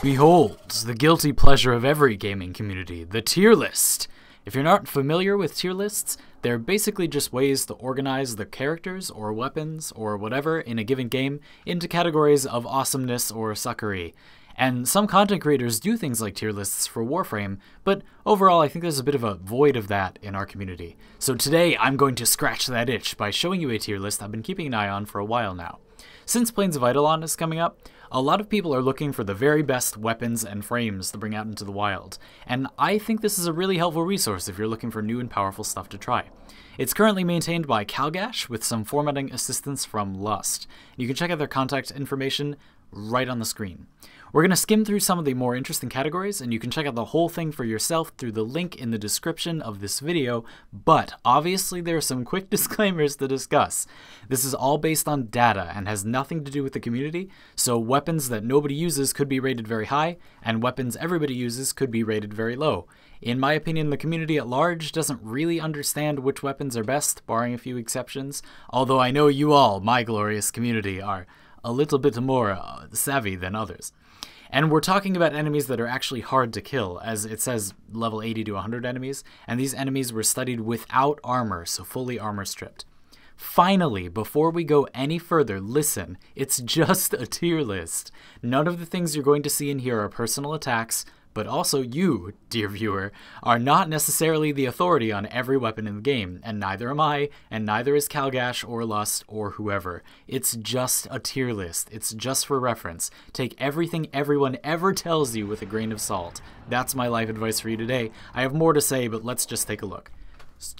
Behold, the guilty pleasure of every gaming community, the tier list. If you're not familiar with tier lists, they're basically just ways to organize the characters or weapons or whatever in a given game into categories of awesomeness or suckery. And some content creators do things like tier lists for Warframe, but overall I think there's a bit of a void of that in our community. So today I'm going to scratch that itch by showing you a tier list I've been keeping an eye on for a while now. Since Plains of Eidolon is coming up, a lot of people are looking for the very best weapons and frames to bring out into the wild, and I think this is a really helpful resource if you're looking for new and powerful stuff to try. It's currently maintained by Kalgash with some formatting assistance from Lust. You can check out their contact information right on the screen. We're going to skim through some of the more interesting categories, and you can check out the whole thing for yourself through the link in the description of this video, but obviously there are some quick disclaimers to discuss. This is all based on data and has nothing to do with the community, so weapons that nobody uses could be rated very high, and weapons everybody uses could be rated very low. In my opinion, the community at large doesn't really understand which weapons are best, barring a few exceptions, although I know you all, my glorious community, are a little bit more savvy than others. And we're talking about enemies that are actually hard to kill, as it says level 80 to 100 enemies, and these enemies were studied without armor, so fully armor stripped. Finally, before we go any further, listen, it's just a tier list. None of the things you're going to see in here are personal attacks, but also you, dear viewer, are not necessarily the authority on every weapon in the game, and neither am I, and neither is Kalgash or Lust or whoever. It's just a tier list. It's just for reference. Take everything everyone ever tells you with a grain of salt. That's my life advice for you today. I have more to say, but let's just take a look.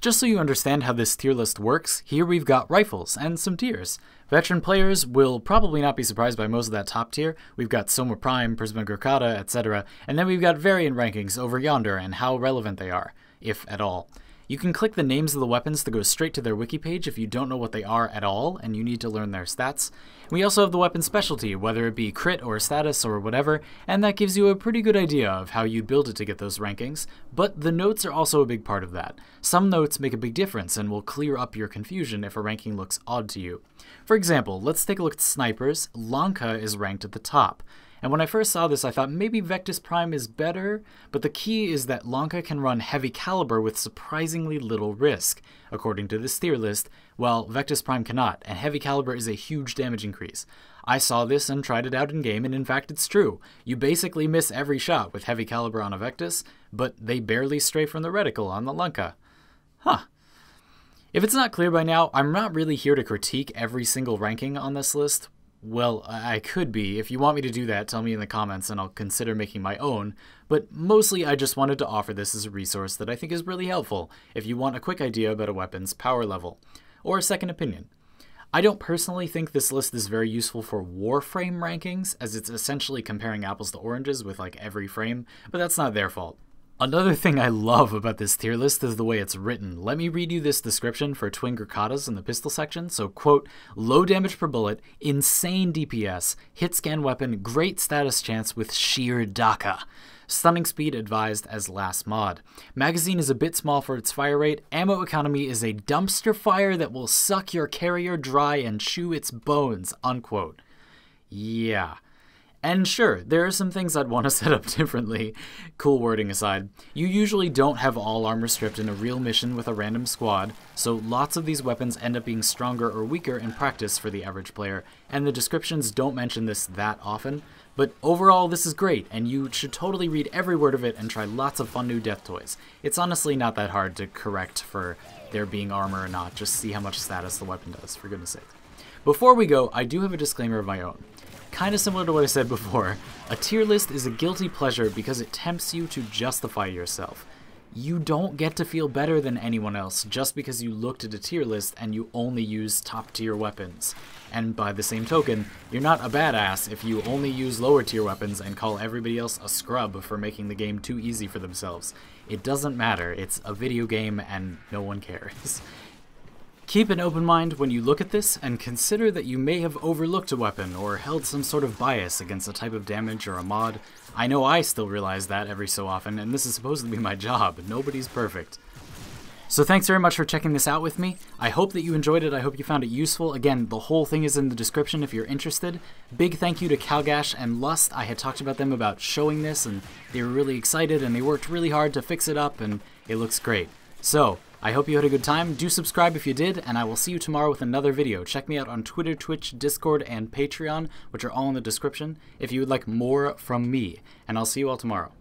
Just so you understand how this tier list works, here we've got rifles and some tiers. Veteran players will probably not be surprised by most of that top tier. We've got Soma Prime, Prisma Gurkata, etc. And then we've got variant rankings over yonder and how relevant they are, if at all. You can click the names of the weapons to go straight to their wiki page if you don't know what they are at all and you need to learn their stats. We also have the weapon specialty, whether it be crit or status or whatever, and that gives you a pretty good idea of how you'd build it to get those rankings, but the notes are also a big part of that. Some notes make a big difference and will clear up your confusion if a ranking looks odd to you. For example, let's take a look at snipers. Lanka is ranked at the top. And when I first saw this, I thought maybe Vectis Prime is better, but the key is that Lanka can run heavy caliber with surprisingly little risk, according to this tier list, while Vectis Prime cannot, and heavy caliber is a huge damage increase. I saw this and tried it out in game, and in fact it's true. You basically miss every shot with heavy caliber on a Vectis, but they barely stray from the reticle on the Lanka. Huh. If it's not clear by now, I'm not really here to critique every single ranking on this list. Well, I could be. If you want me to do that, tell me in the comments and I'll consider making my own, but mostly I just wanted to offer this as a resource that I think is really helpful if you want a quick idea about a weapon's power level, or a second opinion. I don't personally think this list is very useful for Warframe rankings, as it's essentially comparing apples to oranges with like every frame, but that's not their fault. Another thing I love about this tier list is the way it's written. Let me read you this description for twin Gurkatas in the pistol section. So, quote, low damage per bullet, insane DPS, hit scan weapon, great status chance with sheer Daka. Stunning speed advised as last mod. Magazine is a bit small for its fire rate. Ammo economy is a dumpster fire that will suck your carrier dry and chew its bones, unquote. Yeah. And sure, there are some things I'd want to set up differently, cool wording aside. You usually don't have all armor stripped in a real mission with a random squad, so lots of these weapons end up being stronger or weaker in practice for the average player, and the descriptions don't mention this that often, but overall this is great, and you should totally read every word of it and try lots of fun new death toys. It's honestly not that hard to correct for there being armor or not, just see how much status the weapon does, for goodness sake. Before we go, I do have a disclaimer of my own. Kind of similar to what I said before, a tier list is a guilty pleasure because it tempts you to justify yourself. You don't get to feel better than anyone else just because you looked at a tier list and you only use top tier weapons. And by the same token, you're not a badass if you only use lower tier weapons and call everybody else a scrub for making the game too easy for themselves. It doesn't matter, it's a video game and no one cares. Keep an open mind when you look at this, and consider that you may have overlooked a weapon or held some sort of bias against a type of damage or a mod. I know I still realize that every so often, and this is supposed to be my job. Nobody's perfect. So thanks very much for checking this out with me. I hope that you enjoyed it. I hope you found it useful. Again, the whole thing is in the description if you're interested. Big thank you to Kalgash and Lust. I had talked about them about showing this, and they were really excited, and they worked really hard to fix it up, and it looks great. So, I hope you had a good time. Do subscribe if you did, and I will see you tomorrow with another video. Check me out on Twitter, Twitch, Discord, and Patreon, which are all in the description, if you would like more from me. And I'll see you all tomorrow.